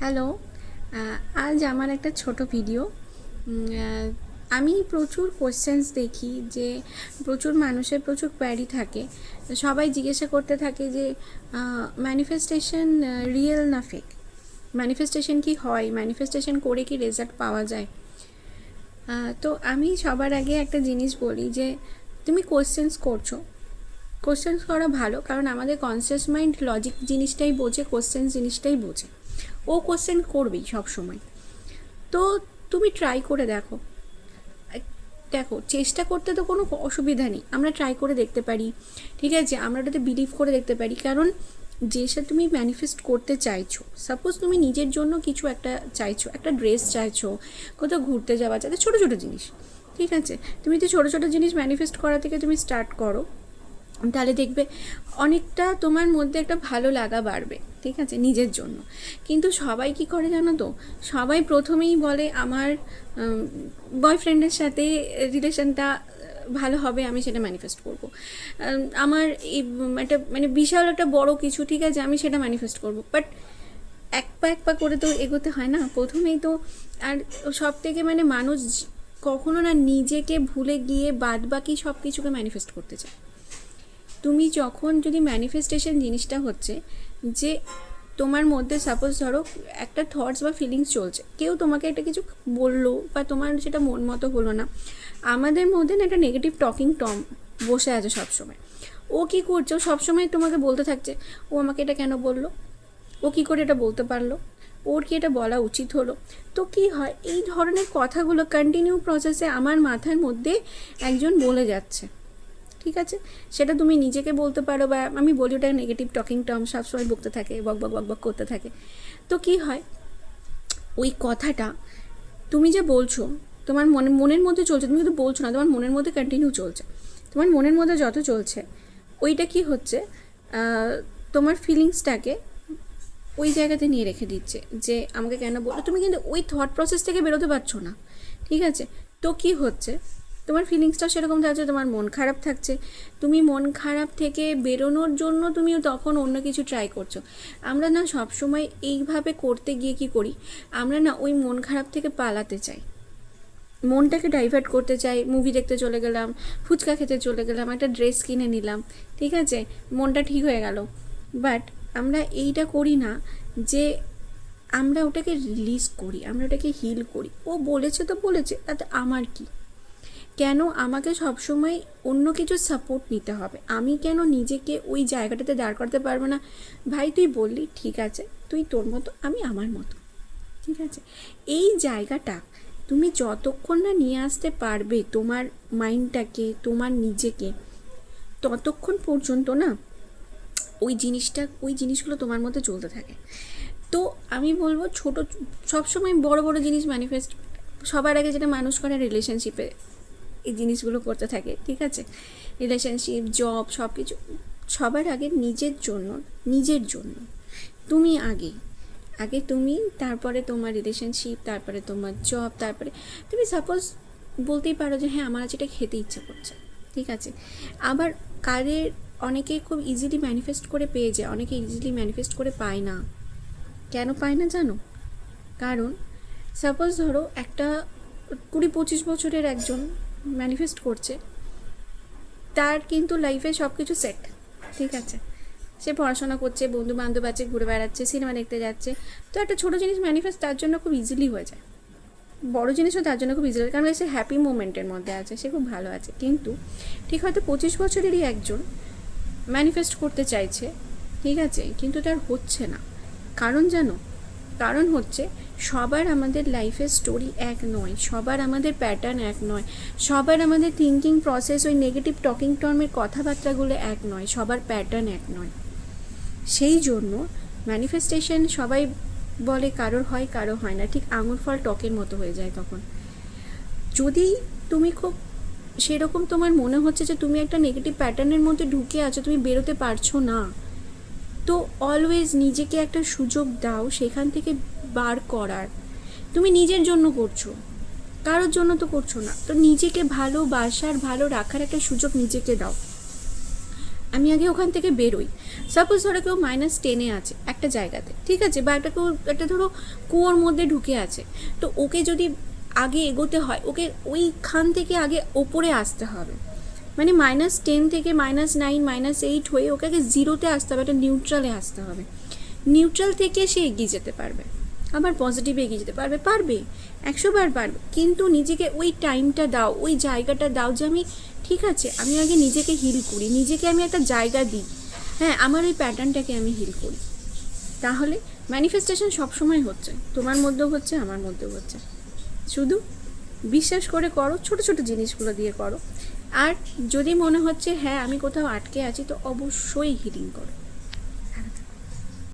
Hello. আজ আমার একটা ছোট ভিডিও। আমি প্রচুর কোয়েশ্চেন্স দেখি যে প্রচুর মানুষের প্রচুর কোয়ারি থাকে। সবাই জিজ্ঞাসা করতে থাকে যে ম্যানিফেস্টেশন রিয়েল না ফেক, ম্যানিফেস্টেশন কি হয়, ম্যানিফেস্টেশন করে কি রেজাল্ট পাওয়া যায়। তো আমি সবার আগে একটা জিনিস বলি যে তুমি কোয়েশ্চেন্স করছো, কোয়েশ্চেন্স করা ভালো, কারণ আমাদের কনসিয়াস মাইন্ড লজিক জিনিসটাই বোঝে, কোয়েশ্চেন্স জিনিসটাই বোঝে। ও কোয়েশ্চেন করবেই সব সময়। তো তুমি ট্রাই করে দেখো। দেখো, চেষ্টা করতে তো কোনো অসুবিধা নেই, আমরা ট্রাই করে দেখতে পারি, ঠিক আছে, আমরা ওটাতে বিলিভ করে দেখতে পারি। কারণ যেসব তুমি ম্যানিফেস্ট করতে চাইছো, সাপোজ তুমি নিজের জন্য কিছু একটা চাইছো, একটা ড্রেস চাইছো, কোথাও ঘুরতে যাওয়া চাইছো, ছোটো ছোটো জিনিস, ঠিক আছে, তুমি তো ছোটো ছোটো জিনিস ম্যানিফেস্ট করা থেকে তুমি স্টার্ট করো, তাহলে দেখবে অনেকটা তোমার মধ্যে একটা ভালো লাগা বাড়বে, ঠিক আছে, নিজের জন্য। কিন্তু সবাই কি করে জানো তো, সবাই প্রথমেই বলে আমার বয়ফ্রেন্ডের সাথে রিলেশনটা ভালো হবে, আমি সেটা ম্যানিফেস্ট করব। আমার এই একটা মানে বিশাল একটা বড় কিছু, ঠিক আছে, আমি সেটা ম্যানিফেস্ট করব। বাট এক পা করে তো এগোতে হয় না প্রথমেই তো। আর সব থেকে মানে মানুষ কখনো না নিজেকে ভুলে গিয়ে বাদ বাকি সব কিছুকে ম্যানিফেস্ট করতে চায়। তুমি যখন যদি ম্যানিফেস্টেশন জিনিসটা হচ্ছে যে তোমার মধ্যে সাপোজ ধরো একটা থটস বা ফিলিংস চলছে, কেউ তোমাকে একটা কিছু বললো বা তোমার সেটা মন মতো হলো না, আমাদের মধ্যে না একটা নেগেটিভ টকিং টম বসে আছে সবসময়। ও কী করছে, ও সবসময় তোমাকে বলতে থাকছে, ও আমাকে এটা কেন বললো, ও কী করে এটা বলতে পারলো, ওর কি এটা বলা উচিত হলো। তো কি হয়, এই ধরনের কথাগুলো কন্টিনিউ প্রসেসে আমার মাথার মধ্যে একজন বলে যাচ্ছে, ঠিক আছে। সেটা তুমি নিজেকে বলতে পারো, বা আমি বলি ওটা নেগেটিভ টকিং টর্ম, সবসময় বকতে থাকে, বক বক বক বক করতে থাকে। তো কি হয়, ওই কথাটা তুমি যে বলছো তোমার মনের মধ্যে চলছে, তুমি কিন্তু বলছো না, তোমার মনের মধ্যে কন্টিনিউ চলছে। তোমার মনের মধ্যে যত চলছে ওইটা কি হচ্ছে, তোমার ফিলিংসটাকে ওই জায়গাতে নিয়ে রেখে দিচ্ছে যে আমাকে কেন বললো। তুমি কিন্তু ওই থট প্রসেস থেকে বেরোতে পারছো না, ঠিক আছে। তো কি হচ্ছে, তোমার ফিলিংসটাও সেরকম থাকছে, তোমার মন খারাপ থাকছে, তুমি মন খারাপ থেকে বেরোনোর জন্য তুমি তখন অন্য কিছু ট্রাই করছো। আমরা না সবসময় এইভাবে করতে গিয়ে কি করি, আমরা না ওই মন খারাপ থেকে পালাতে চাই, মনটাকে ডাইভার্ট করতে চাই, মুভি দেখতে চলে গেলাম, ফুচকা খেতে চলে গেলাম, একটা ড্রেস কিনে নিলাম, ঠিক আছে, মনটা ঠিক হয়ে গেল। বাট আমরা এইটা করি না যে আমরা ওটাকে রিলিজ করি, আমরা ওটাকে হিল করি। ও বলেছে তো বলেছে, তাতে আমার কি, কেন আমাকে সবসময় অন্য কিছু সাপোর্ট নিতে হবে, আমি কেন নিজেকে ওই জায়গাটাতে দাঁড় করাতে পারবো না। ভাই তুই বললি ঠিক আছে, তুই তোর মতো, আমি আমার মতো, ঠিক আছে। এই জায়গাটা তুমি যতক্ষণ না নিয়ে আসতে পারবে তোমার মাইন্ডটাকে, তোমার নিজেকে, ততক্ষণ পর্যন্ত না ওই জিনিসগুলো তোমার মধ্যে চলতে থাকে। তো আমি বলবো ছোটো, সবসময় বড় বড় জিনিস ম্যানিফেস্ট সবার আগে যেটা মানুষ করে রিলেশনশিপে এই জিনিসগুলো করতে থাকে, ঠিক আছে, রিলেশনশিপ, জব, সব কিছু সবার আগে নিজের জন্য তুমি আগে আগে তুমি, তারপরে তোমার রিলেশনশিপ, তারপরে তোমার জব, তারপরে তুমি সাপোজ বলতেই পারো যে হ্যাঁ আমার আজ এটা খেতে ইচ্ছে করছে, ঠিক আছে। আবার কারের অনেকে খুব ইজিলি ম্যানিফেস্ট করে পেয়ে যায়, অনেকে ইজিলি ম্যানিফেস্ট করে পায় না। কেন পায় না জানো, কারণ সাপোজ ধরো একটা 20-25 বছরের একজন ম্যানিফেস্ট করছে, তার কিন্তু লাইফে সব কিছু সেট, ঠিক আছে, সে পড়াশোনা করছে, বন্ধু বান্ধব আছে, ঘুরে বেড়াচ্ছে, সিনেমা দেখতে যাচ্ছে। তো একটা ছোটো জিনিস ম্যানিফেস্ট তার জন্য খুব ইজিলি হয়ে যায়, বড় জিনিসও তার জন্য খুব ইজিলি হয়, কারণ সে হ্যাপি মোমেন্টের মধ্যে আছে, সে খুব ভালো আছে। কিন্তু ঠিক হয়তো 25 বছরেরই একজন ম্যানিফেস্ট করতে চাইছে, ঠিক আছে, কিন্তু তার হচ্ছে না। কারণ জানো, কারণ হচ্ছে সবার আমাদের লাইফের স্টোরি এক নয়, সবার আমাদের প্যাটার্ন এক নয়, সবার আমাদের থিঙ্কিং প্রসেস, ওই নেগেটিভ টকিং টর্মের কথাবার্তাগুলো এক নয়, সবার প্যাটার্ন এক নয়। সেই জন্য ম্যানিফেস্টেশন সবাই বলে কারোর হয় কারো হয় না, ঠিক আঙুর ফল টকের মতো হয়ে যায়। তখন যদি তুমি খুব সেরকম তোমার মনে হচ্ছে যে তুমি একটা নেগেটিভ প্যাটার্নের মধ্যে ঢুকে আছো, তুমি বেরোতে পারছো না, তো অলওয়েজ নিজেকে একটা সুযোগ দাও সেখান থেকে বার করার। তুমি নিজের জন্য করছো, কারোর জন্য তো করছো না, তো নিজেকে ভালোবাসার, ভালো রাখার একটা সুযোগ নিজেকে দাও। আমি আগে ওখান থেকে বেরোই। সাপোজ ধরো কেউ -10-এ আছে একটা জায়গাতে, ঠিক আছে, বা একটা ধরো কুয়োর মধ্যে ঢুকে আছে, তো ওকে যদি আগে এগোতে হয়, ওকে ওইখান থেকে আগে ওপরে আসতে হবে, মানে -10 থেকে -9 -8 হয়ে ওকে আগে 0-তে আসতে হবে, একটা নিউট্রালে আসতে হবে। নিউট্রাল থেকে সে এগিয়ে যেতে পারবে, আবার পজিটিভে এগিয়ে যেতে পারবে, 100বার পারবে, কিন্তু নিজেকে ওই টাইমটা দাও, ওই জায়গাটা দাও যে আমি ঠিক আছে, আমি আগে নিজেকে হিল করি, নিজেকে আমি একটা জায়গা দিই, হ্যাঁ আমার ওই প্যাটার্নটাকে আমি হিল করি। তাহলে ম্যানিফেস্টেশন সবসময় হচ্ছে, তোমার মধ্যেও হচ্ছে, আমার মধ্যেও হচ্ছে। শুধু বিশ্বাস করে করো, ছোট ছোট জিনিসগুলো দিয়ে করো। আর যদি মনে হচ্ছে হ্যাঁ আমি কোথাও আটকে আছি, তো অবশ্যই হিলিং করো।